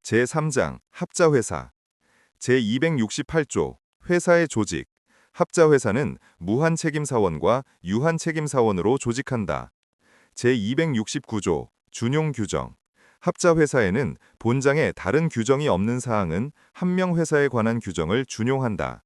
제3장 합자회사 제268조 회사의 조직 합자회사는 무한책임사원과 유한책임사원으로 조직한다. 제269조 준용규정 합자회사에는 본장에 다른 규정이 없는 사항은 한 명 회사에 관한 규정을 준용한다.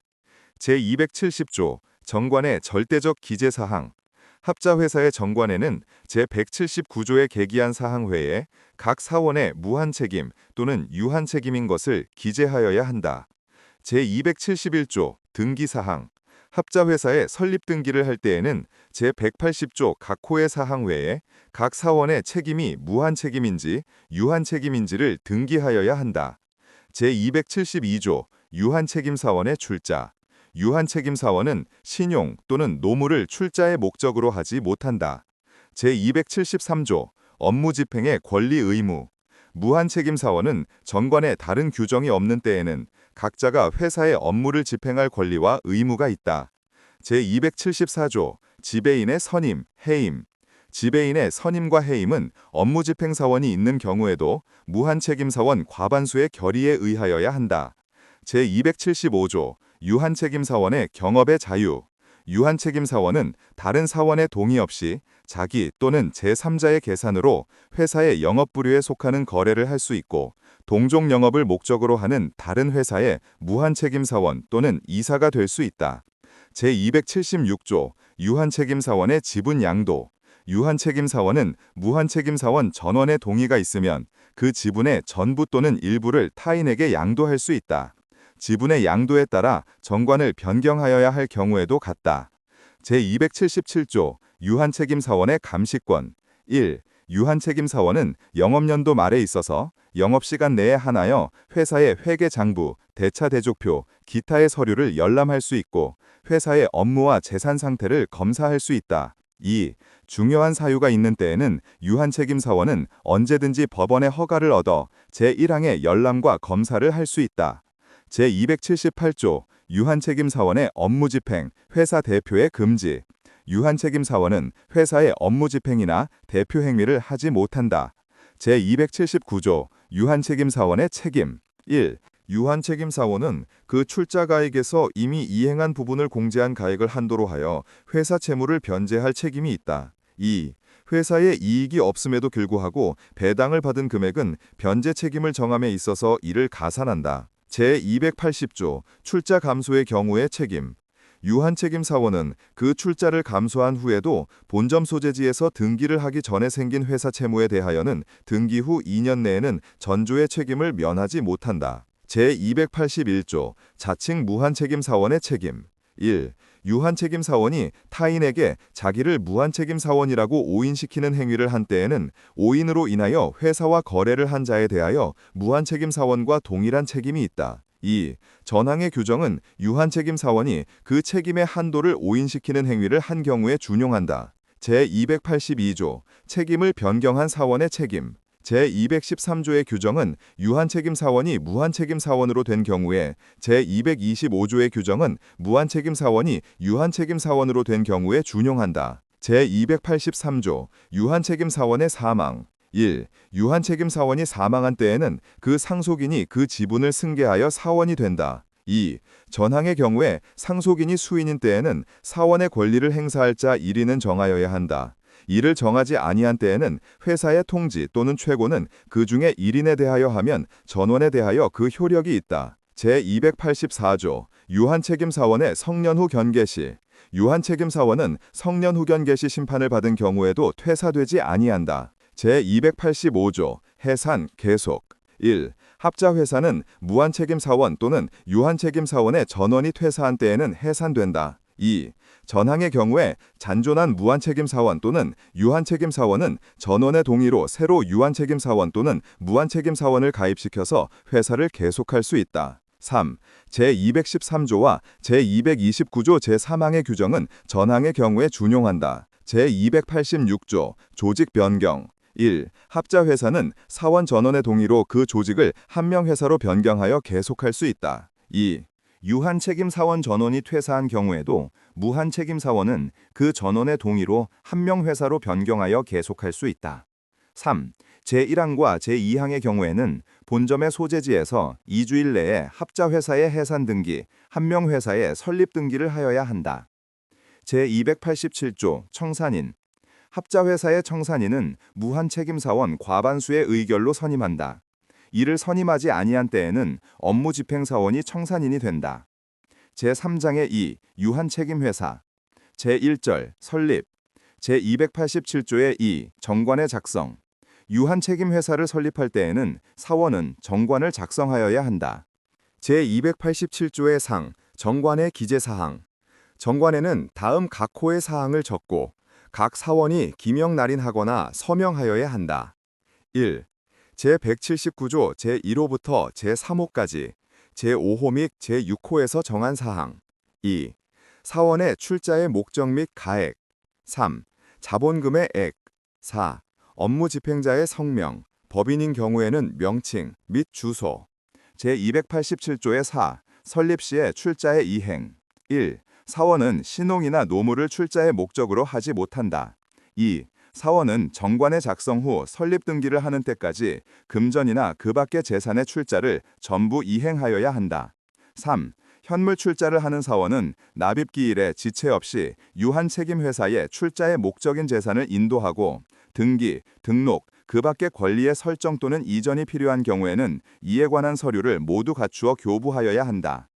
제270조 정관의 절대적 기재사항 합자회사의 정관에는 제179조에 계기한 사항 외에 각 사원의 무한책임 또는 유한책임인 것을 기재하여야 한다. 제271조 등기사항 합자회사의 설립등기를 할 때에는 제180조 각 호의 사항 외에 각 사원의 책임이 무한책임인지 유한책임인지를 등기하여야 한다. 제272조 유한책임사원의 출자 유한책임사원은 신용 또는 노무를 출자의 목적으로 하지 못한다. 제273조 업무집행의 권리 의무 무한책임사원은 정관에 다른 규정이 없는 때에는 각자가 회사의 업무를 집행할 권리와 의무가 있다. 제274조 지배인의 선임, 해임 지배인의 선임과 해임은 업무집행사원이 있는 경우에도 무한책임사원 과반수의 결의에 의하여야 한다. 제275조 유한책임사원의 경업의 자유 유한책임사원은 다른 사원의 동의 없이 자기 또는 제3자의 계산으로 회사의 영업부류에 속하는 거래를 할 수 있고 동종 영업을 목적으로 하는 다른 회사의 무한책임사원 또는 이사가 될 수 있다. 제276조 유한책임사원의 지분 양도 유한책임사원은 무한책임사원 전원의 동의가 있으면 그 지분의 전부 또는 일부를 타인에게 양도할 수 있다. 지분의 양도에 따라 정관을 변경하여야 할 경우에도 같다. 제277조 유한책임사원의 감시권 1. 유한책임사원은 영업연도 말에 있어서 영업시간 내에 한하여 회사의 회계장부, 대차대조표, 기타의 서류를 열람할 수 있고 회사의 업무와 재산 상태를 검사할 수 있다. 2. 중요한 사유가 있는 때에는 유한책임사원은 언제든지 법원의 허가를 얻어 제1항의 열람과 검사를 할 수 있다. 제278조 유한책임사원의 업무집행, 회사 대표의 금지 유한책임사원은 회사의 업무집행이나 대표 행위를 하지 못한다. 제279조 유한책임사원의 책임 1. 유한책임사원은 그 출자가액에서 이미 이행한 부분을 공제한 가액을 한도로 하여 회사 채무를 변제할 책임이 있다. 2. 회사에 이익이 없음에도 불구하고 배당을 받은 금액은 변제 책임을 정함에 있어서 이를 가산한다. 제280조 출자 감소의 경우의 책임 유한책임사원은 그 출자를 감소한 후에도 본점 소재지에서 등기를 하기 전에 생긴 회사 채무에 대하여는 등기 후 2년 내에는 전조의 책임을 면하지 못한다. 제281조 자칭 무한책임사원의 책임 1. 유한책임사원이 타인에게 자기를 무한책임사원이라고 오인시키는 행위를 한 때에는 오인으로 인하여 회사와 거래를 한 자에 대하여 무한책임사원과 동일한 책임이 있다. 2. 전항의 규정은 유한책임사원이 그 책임의 한도를 오인시키는 행위를 한 경우에 준용한다. 제282조 책임을 변경한 사원의 책임 제213조의 규정은 유한책임사원이 무한책임사원으로 된 경우에 제225조의 규정은 무한책임사원이 유한책임사원으로 된 경우에 준용한다. 제283조 유한책임사원의 사망 1. 유한책임사원이 사망한 때에는 그 상속인이 그 지분을 승계하여 사원이 된다. 2. 전항의 경우에 상속인이 수인인 때에는 사원의 권리를 행사할 자 1인은 정하여야 한다. 이를 정하지 아니한 때에는 회사의 통지 또는 최고는 그 중에 1인에 대하여 하면 전원에 대하여 그 효력이 있다. 제284조 유한책임사원의 성년 후 견개 시 유한책임사원은 성년 후 견개 시 심판을 받은 경우에도 퇴사되지 아니한다. 제285조 해산, 계속 1. 합자회사는 무한책임사원 또는 유한책임사원의 전원이 퇴사한 때에는 해산된다. 2. 전항의 경우에 잔존한 무한책임사원 또는 유한책임사원은 전원의 동의로 새로 유한책임사원 또는 무한책임사원을 가입시켜서 회사를 계속할 수 있다. 3. 제213조와 제229조 제3항의 규정은 전항의 경우에 준용한다. 제286조 조직 변경 1. 합자회사는 사원 전원의 동의로 그 조직을 한 명 회사로 변경하여 계속할 수 있다. 2. 유한책임사원 전원이 퇴사한 경우에도 무한책임사원은 그 전원의 동의로 한 명 회사로 변경하여 계속할 수 있다. 3. 제1항과 제2항의 경우에는 본점의 소재지에서 2주일 내에 합자 회사의 해산 등기, 한명 회사의 설립 등기를 하여야 한다. 제287조 청산인. 합자 회사의 청산인은 무한 책임사원 과반수의 의결로 선임한다. 이를 선임하지 아니한 때에는 업무 집행사원이 청산인이 된다. 제3장의 2. 유한 책임 회사. 제1절 설립. 제287조의 2. 정관의 작성. 유한 책임 회사를 설립할 때에는 사원은 정관을 작성하여야 한다. 제287조의 상. 정관의 기재사항. 정관에는 다음 각 호의 사항을 적고 각 사원이 기명 날인하거나 서명하여야 한다. 1. 제179조 제1호부터 제3호까지 제5호 및 제6호에서 정한 사항. 2. 사원의 출자의 목적 및 가액. 3. 자본금의 액. 4. 업무 집행자의 성명, 법인인 경우에는 명칭 및 주소. 제287조의 4. 설립 시의 출자의 이행. 1. 사원은 신용이나 노무를 출자의 목적으로 하지 못한다. 2. 사원은 정관의 작성 후 설립 등기를 하는 때까지 금전이나 그 밖의 재산의 출자를 전부 이행하여야 한다. 3. 현물 출자를 하는 사원은 납입기일에 지체 없이 유한 책임 회사에 출자의 목적인 재산을 인도하고 등기, 등록, 그 밖의 권리의 설정 또는 이전이 필요한 경우에는 이에 관한 서류를 모두 갖추어 교부하여야 한다.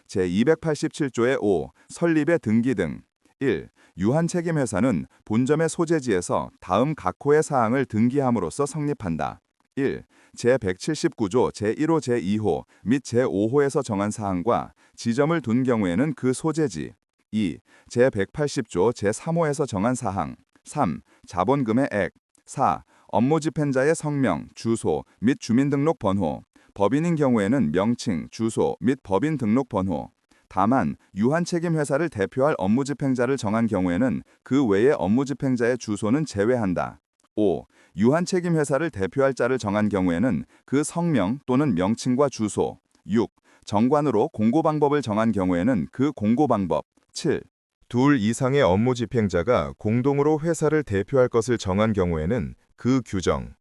제287조의 5. 설립의 등기 등. 1. 유한 책임 회사는 본점의 소재지에서 다음 각 호의 사항을 등기함으로써 성립한다. 1. 제179조 제1호 제2호 및 제5호에서 정한 사항과 지점을 둔 경우에는 그 소재지. 2. 제180조 제3호에서 정한 사항. 3. 자본금의 액. 4. 업무 집행자의 성명, 주소 및 주민등록번호. 법인인 경우에는 명칭, 주소 및 법인 등록번호. 다만 유한 책임 회사를 대표할 업무 집행자를 정한 경우에는 그 외의 업무 집행자의 주소는 제외한다. 5. 유한 책임 회사를 대표할 자를 정한 경우에는 그 성명 또는 명칭과 주소. 6. 정관으로 공고 방법을 정한 경우에는 그 공고 방법. 7. 둘 이상의 업무 집행자가 공동으로 회사를 대표할 것을 정한 경우에는 그 규정.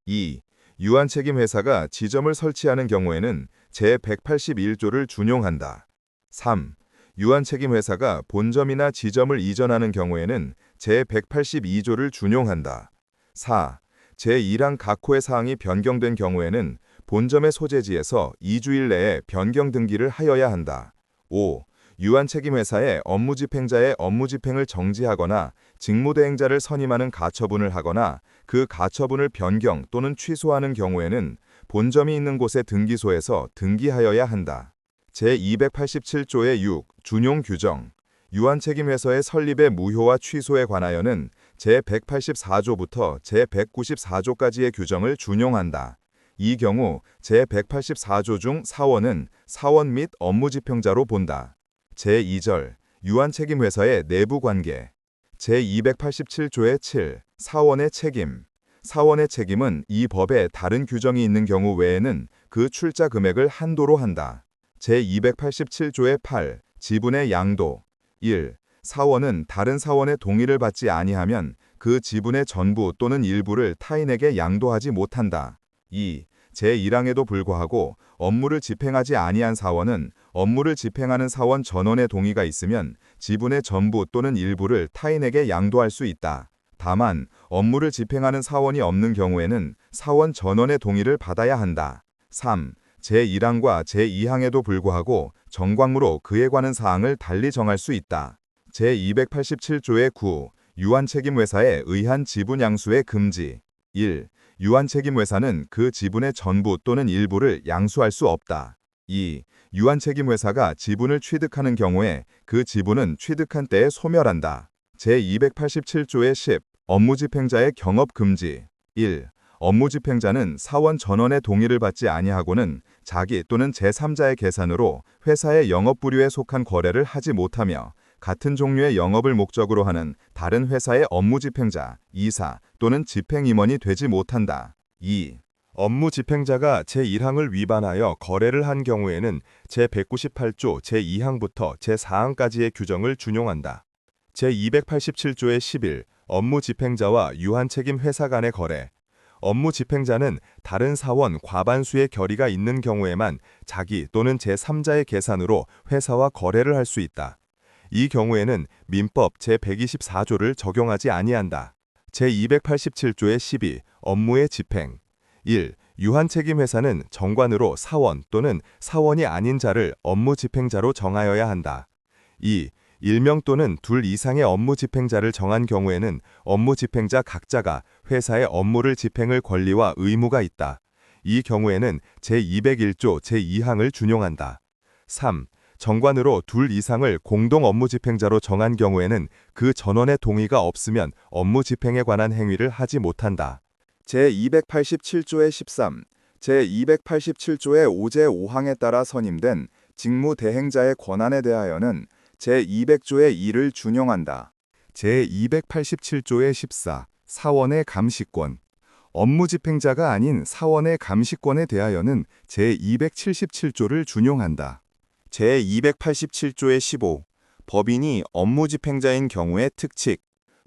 2. 유한 책임 회사가 지점을 설치하는 경우에는 제181조를 준용한다. 3. 유한 책임 회사가 본점이나 지점을 이전하는 경우에는 제182조를 준용한다. 4. 제1항 각 호의 사항이 변경된 경우에는 본점의 소재지에서 2주일 내에 변경 등기를 하여야 한다. 5. 유한 책임 회사의 업무 집행자의 업무 집행을 정지하거나 직무대행자를 선임하는 가처분을 하거나 그 가처분을 변경 또는 취소하는 경우에는 본점이 있는 곳의 등기소에서 등기하여야 한다. 제287조의 6. 준용 규정. 유한 책임 회사의 설립의 무효와 취소에 관하여는 제184조부터 제194조까지의 규정을 준용한다. 이 경우 제184조 중 사원은 사원 및 업무 집행자로 본다. 제2절 유한 책임 회사의 내부 관계. 제287조의 7. 사원의 책임. 사원의 책임은 이 법에 다른 규정이 있는 경우 외에는 그 출자 금액을 한도로 한다. 제287조의 8. 지분의 양도. 1. 사원은 다른 사원의 동의를 받지 아니하면 그 지분의 전부 또는 일부를 타인에게 양도하지 못한다. 2. 제1항에도 불구하고 업무를 집행하지 아니한 사원은 업무를 집행하는 사원 전원의 동의가 있으면 지분의 전부 또는 일부를 타인에게 양도할 수 있다. 다만 업무를 집행하는 사원이 없는 경우에는 사원 전원의 동의를 받아야 한다. 3. 제1항과 제2항에도 불구하고 정광으로 그에 관한 사항을 달리 정할 수 있다. 제287조의 9. 유한 책임 회사에 의한 지분 양수의 금지. 1. 유한 책임 회사는 그 지분의 전부 또는 일부를 양수할 수 없다. 2. 유한 책임 회사가 지분을 취득하는 경우에 그 지분은 취득한 때에 소멸한다. 제287조의 10. 업무 집행자의 경업 금지. 1. 업무 집행자는 사원 전원의 동의를 받지 아니하고는 자기 또는 제3자의 계산으로 회사의 영업 부류에 속한 거래를 하지 못하며 같은 종류의 영업을 목적으로 하는 다른 회사의 업무 집행자, 이사 또는 집행임원이 되지 못한다. 2. 업무 집행자가 제1항을 위반하여 거래를 한 경우에는 제198조 제2항부터 제4항까지의 규정을 준용한다. 제287조의 11. 업무 집행자와 유한 책임 회사 간의 거래. 업무 집행자는 다른 사원 과반수의 결의가 있는 경우에만 자기 또는 제3자의 계산으로 회사와 거래를 할 수 있다. 이 경우에는 민법 제124조를 적용하지 아니한다. 제287조의 12 업무의 집행 1. 유한책임회사는 정관으로 사원 또는 사원이 아닌 자를 업무 집행자로 정하여야 한다. 2. 일명 또는 둘 이상의 업무 집행자를 정한 경우에는 업무 집행자 각자가 회사의 업무를 집행할 권리와 의무가 있다. 이 경우에는 제201조 제2항을 준용한다. 3. 정관으로 둘 이상을 공동 업무 집행자로 정한 경우에는 그 전원의 동의가 없으면 업무 집행에 관한 행위를 하지 못한다. 제287조의 13, 제287조의 5제 5항에 따라 선임된 직무대행자의 권한에 대하여는 제200조의 2를 준용한다. 제287조의 14, 사원의 감시권. 업무 집행자가 아닌 사원의 감시권에 대하여는 제277조를 준용한다. 제287조의 15, 법인이 업무 집행자인 경우의 특칙.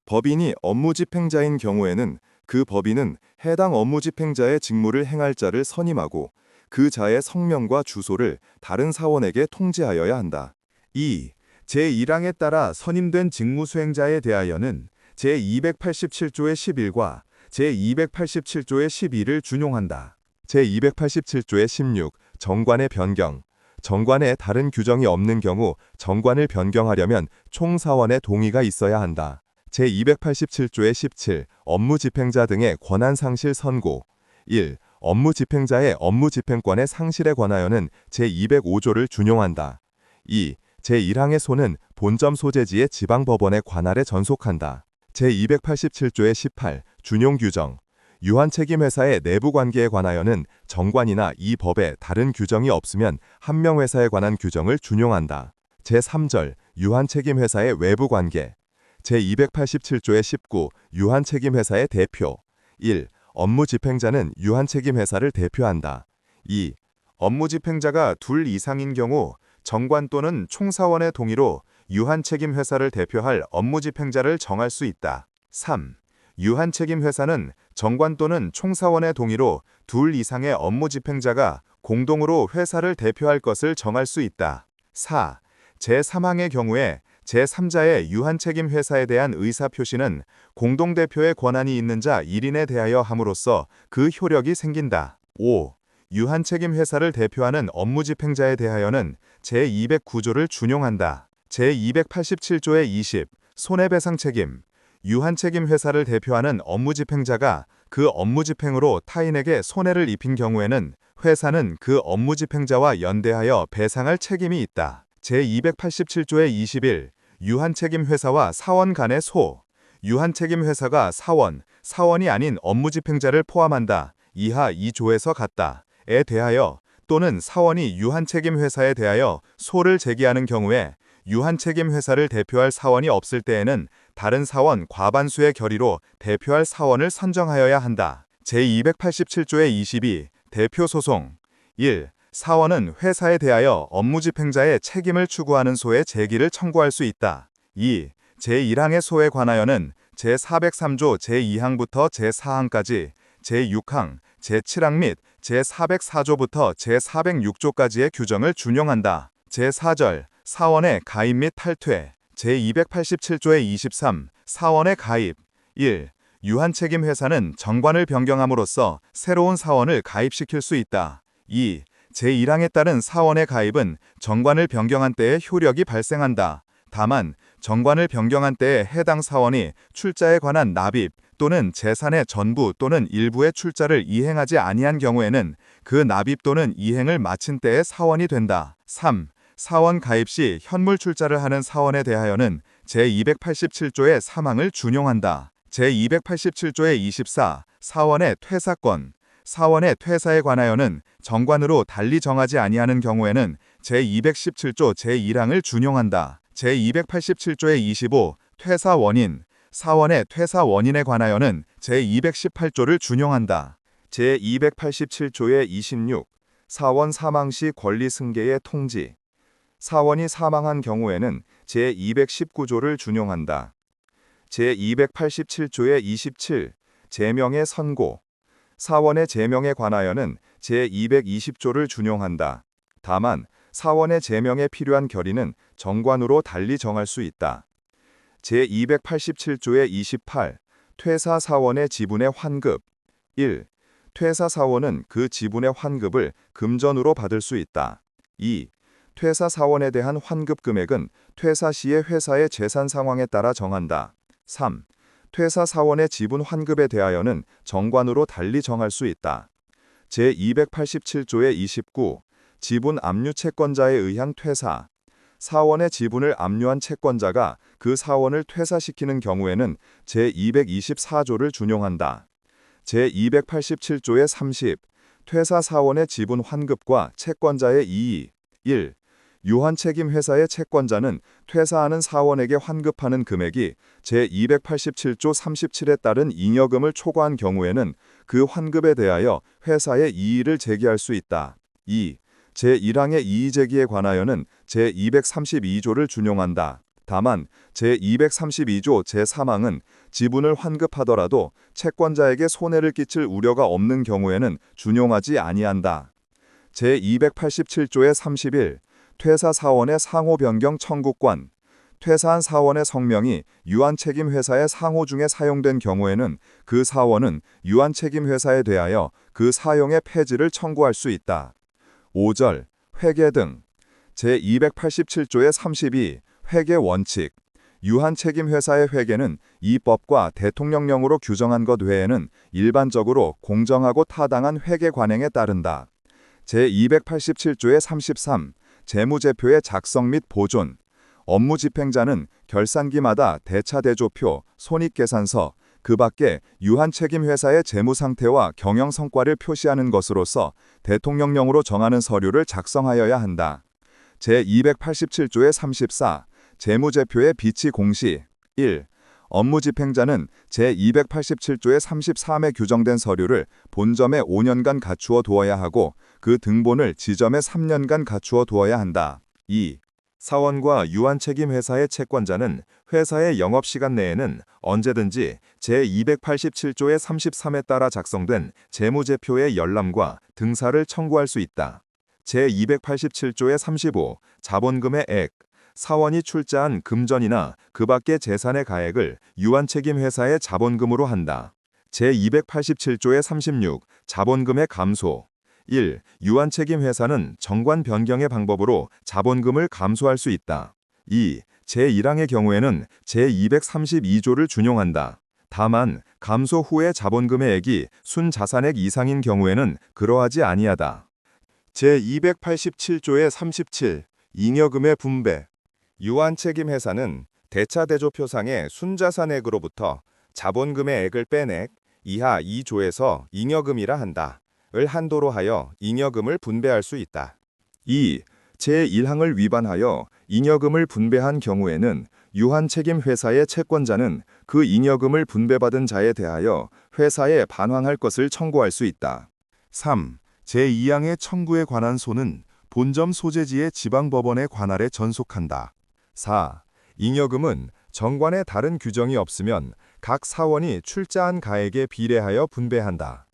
법인이 업무 집행자인 경우에는 그 법인은 해당 업무 집행자의 직무를 행할 자를 선임하고 그 자의 성명과 주소를 다른 사원에게 통지하여야 한다. 2. 제1항에 따라 선임된 직무 수행자에 대하여는 제287조의 11과 제287조의 12를 준용한다. 제287조의 16. 정관의 변경. 정관에 다른 규정이 없는 경우 정관을 변경하려면 총사원의 동의가 있어야 한다. 제287조의 17. 업무 집행자 등의 권한 상실 선고. 1. 업무 집행자의 업무 집행권의 상실에 관하여는 제205조를 준용한다. 2. 제1항의 소는 본점 소재지의 지방법원의 관할에 전속한다. 제287조의 18. 준용 규정. 유한책임회사의 내부관계에 관하여는 정관이나 이 법에 다른 규정이 없으면 한명회사에 관한 규정을 준용한다. 제3절. 유한책임회사의 외부관계. 제287조의 19. 유한책임회사의 대표. 1. 업무 집행자는 유한책임회사를 대표한다. 2. 업무 집행자가 둘 이상인 경우 정관 또는 총사원의 동의로 유한책임회사를 대표할 업무 집행자를 정할 수 있다. 3. 유한책임회사는 정관 또는 총사원의 동의로 둘 이상의 업무 집행자가 공동으로 회사를 대표할 것을 정할 수 있다. 4. 제3항의 경우에 제3자의 유한책임회사에 대한 의사표시는 공동대표의 권한이 있는 자 1인에 대하여 함으로써 그 효력이 생긴다. 5. 유한책임회사를 대표하는 업무집행자에 대하여는 제209조를 준용한다. 제287조의 20. 손해배상 책임. 유한책임회사를 대표하는 업무집행자가 그 업무집행으로 타인에게 손해를 입힌 경우에는 회사는 그 업무집행자와 연대하여 배상할 책임이 있다. 제287조의 21. 유한책임회사와 사원 간의 소. 유한책임회사가 사원이 아닌 업무집행자를 포함한다. 이하 2조에서 같다.에 대하여 또는 사원이 유한책임회사에 대하여 소를 제기하는 경우에 유한책임회사를 대표할 사원이 없을 때에는 다른 사원 과반수의 결의로 대표할 사원을 선정하여야 한다. 제287조의 22. 대표소송. 1. 사원은 회사에 대하여 업무집행자의 책임을 추구하는 소의 제기를 청구할 수 있다. 2. 제1항의 소에 관하여는 제403조 제2항부터 제4항까지, 제6항, 제7항 및 제404조부터 제406조까지의 규정을 준용한다. 제4절. 사원의 가입 및 탈퇴. 제287조의 23. 사원의 가입. 1. 유한책임회사는 정관을 변경함으로써 새로운 사원을 가입시킬 수 있다. 2. 제1항에 따른 사원의 가입은 정관을 변경한 때에 효력이 발생한다. 다만 정관을 변경한 때에 해당 사원이 출자에 관한 납입 또는 재산의 전부 또는 일부의 출자를 이행하지 아니한 경우에는 그 납입 또는 이행을 마친 때에 사원이 된다. 3. 사원 가입 시 현물 출자를 하는 사원에 대하여는 제287조의 3항을 준용한다. 제287조의 24. 사원의 퇴사권. 사원의 퇴사에 관하여는 정관으로 달리 정하지 아니하는 경우에는 제217조 제1항을 준용한다. 제287조의 25. 퇴사 원인. 사원의 퇴사 원인에 관하여는 제218조를 준용한다. 제287조의 26. 사원 사망 시 권리 승계의 통지. 사원이 사망한 경우에는 제219조를 준용한다. 제287조의 27. 제명의 선고. 사원의 제명에 관하여는 제220조를 준용한다. 다만 사원의 제명에 필요한 결의는 정관으로 달리 정할 수 있다. 제287조의 28. 퇴사 사원의 지분의 환급. 1. 퇴사 사원은 그 지분의 환급을 금전으로 받을 수 있다. 2. 퇴사 사원에 대한 환급 금액은 퇴사 시의 회사의 재산 상황에 따라 정한다. 3. 퇴사 사원의 지분 환급에 대하여는 정관으로 달리 정할 수 있다. 제287조의 29. 지분 압류 채권자에 의한 퇴사. 사원의 지분을 압류한 채권자가 그 사원을 퇴사시키는 경우에는 제224조를 준용한다. 제287조의 30. 퇴사 사원의 지분 환급과 채권자의 이의. 1. 유한책임 회사의 채권자는 퇴사하는 사원에게 환급하는 금액이 제287조 37에 따른 잉여금을 초과한 경우에는 그 환급에 대하여 회사에 이의를 제기할 수 있다. 2. 제1항의 이의 제기에 관하여는 제232조를 준용한다. 다만 제232조 제3항은 지분을 환급하더라도 채권자에게 손해를 끼칠 우려가 없는 경우에는 준용하지 아니한다. 제287조의 31. 퇴사 사원의 상호 변경 청구권. 퇴사한 사원의 성명이 유한책임 회사의 상호 중에 사용된 경우에는 그 사원은 유한책임 회사에 대하여 그 사용의 폐지를 청구할 수 있다. 5절. 회계 등. 제287조의 32. 회계 원칙. 유한책임 회사의 회계는 이 법과 대통령령으로 규정한 것 외에는 일반적으로 공정하고 타당한 회계 관행에 따른다. 제287조의 33. 재무제표의 작성 및 보존. 업무집행자는 결산기마다 대차대조표, 손익계산서, 그 밖에 유한책임회사의 재무상태와 경영성과를 표시하는 것으로서 대통령령으로 정하는 서류를 작성하여야 한다. 제287조의 34. 재무제표의 비치 공시. 1. 업무집행자는 제287조의 33에 규정된 서류를 본점에 5년간 갖추어 두어야 하고 그 등본을 지점에 3년간 갖추어 두어야 한다. 2. 사원과 유한책임회사의 채권자는 회사의 영업시간 내에는 언제든지 제287조의 33에 따라 작성된 재무제표의 열람과 등사를 청구할 수 있다. 제287조의 35. 자본금의 액. 사원이 출자한 금전이나 그 밖의 재산의 가액을 유한책임회사의 자본금으로 한다. 제287조의 36. 자본금의 감소. 1. 유한책임회사는 정관 변경의 방법으로 자본금을 감소할 수 있다. 2. 제1항의 경우에는 제232조를 준용한다. 다만 감소 후의 자본금의 액이 순자산액 이상인 경우에는 그러하지 아니하다. 제287조의 37. 잉여금의 분배. 유한책임회사는 대차대조표상의 순자산액으로부터 자본금의 액을 뺀 액 이하 2조에서 잉여금이라 한다. 을 한도로 하여 잉여금을 분배할 수 있다. 2. 제1항을 위반하여 잉여금을 분배한 경우에는 유한책임회사의 채권자는 그 잉여금을 분배받은 자에 대하여 회사에 반환할 것을 청구할 수 있다. 3. 제2항의 청구에 관한 소는 본점 소재지의 지방법원의 관할에 전속한다. 4. 잉여금은 정관에 다른 규정이 없으면 각 사원이 출자한 가액에 비례하여 분배한다.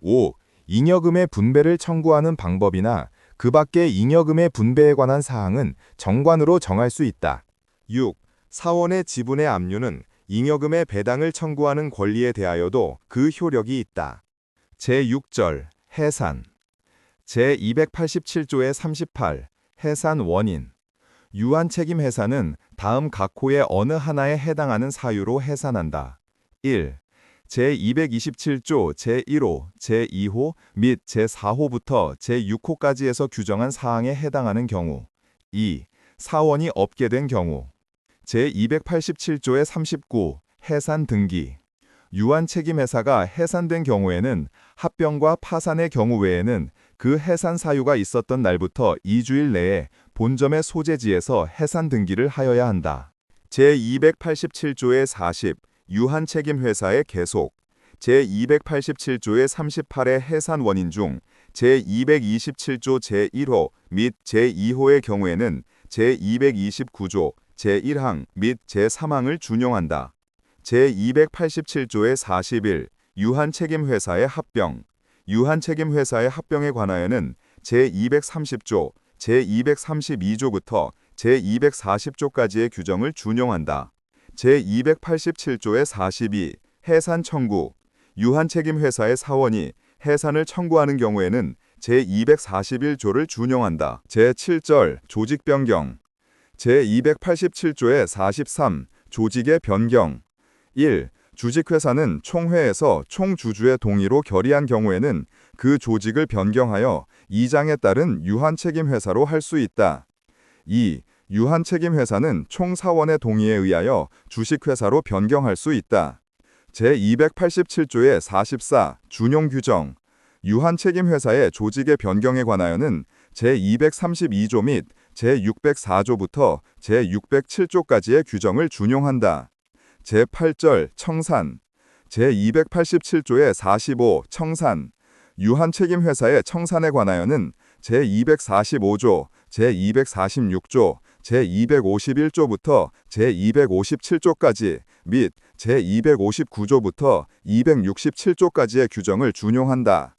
5. 잉여금의 분배를 청구하는 방법이나 그 밖의 잉여금의 분배에 관한 사항은 정관으로 정할 수 있다. 6. 사원의 지분의 압류는 잉여금의 배당을 청구하는 권리에 대하여도 그 효력이 있다. 제6절 해산. 제287조의 38. 해산 원인. 유한책임회사는 다음 각호의 어느 하나에 해당하는 사유로 해산한다. 1. 제227조 제1호, 제2호 및 제4호부터 제6호까지에서 규정한 사항에 해당하는 경우. 2. 사원이 없게 된 경우. 제287조의 39. 해산 등기. 유한책임회사가 해산된 경우에는 합병과 파산의 경우 외에는 그 해산 사유가 있었던 날부터 2주일 내에 본점의 소재지에서 해산 등기를 하여야 한다. 제287조의 40. 유한책임회사의 계속. 제287조의 38의 해산 원인 중 제227조 제1호 및 제2호의 경우에는 제229조 제1항 및 제3항을 준용한다. 제287조의 41. 유한책임회사의 합병. 유한책임회사의 합병에 관하여는 제230조, 제232조부터 제240조까지의 규정을 준용한다. 제287조의 42, 해산 청구. 유한책임회사의 사원이 해산을 청구하는 경우에는 제241조를 준용한다. 제7절 조직 변경. 제287조의 43, 조직의 변경. 1. 주식회사는 총회에서 총주주의 동의로 결의한 경우에는 그 조직을 변경하여 2장에 따른 유한책임회사로 할 수 있다. 2. 유한책임회사는 총사원의 동의에 의하여 주식회사로 변경할 수 있다. 제287조의 44, 준용규정. 유한책임회사의 조직의 변경에 관하여는 제232조 및 제604조부터 제607조까지의 규정을 준용한다. 제8절 청산. 제287조의 45 청산. 유한책임회사의 청산에 관하여는 제245조, 제246조, 제251조부터 제257조까지 및 제259조부터 267조까지의 규정을 준용한다.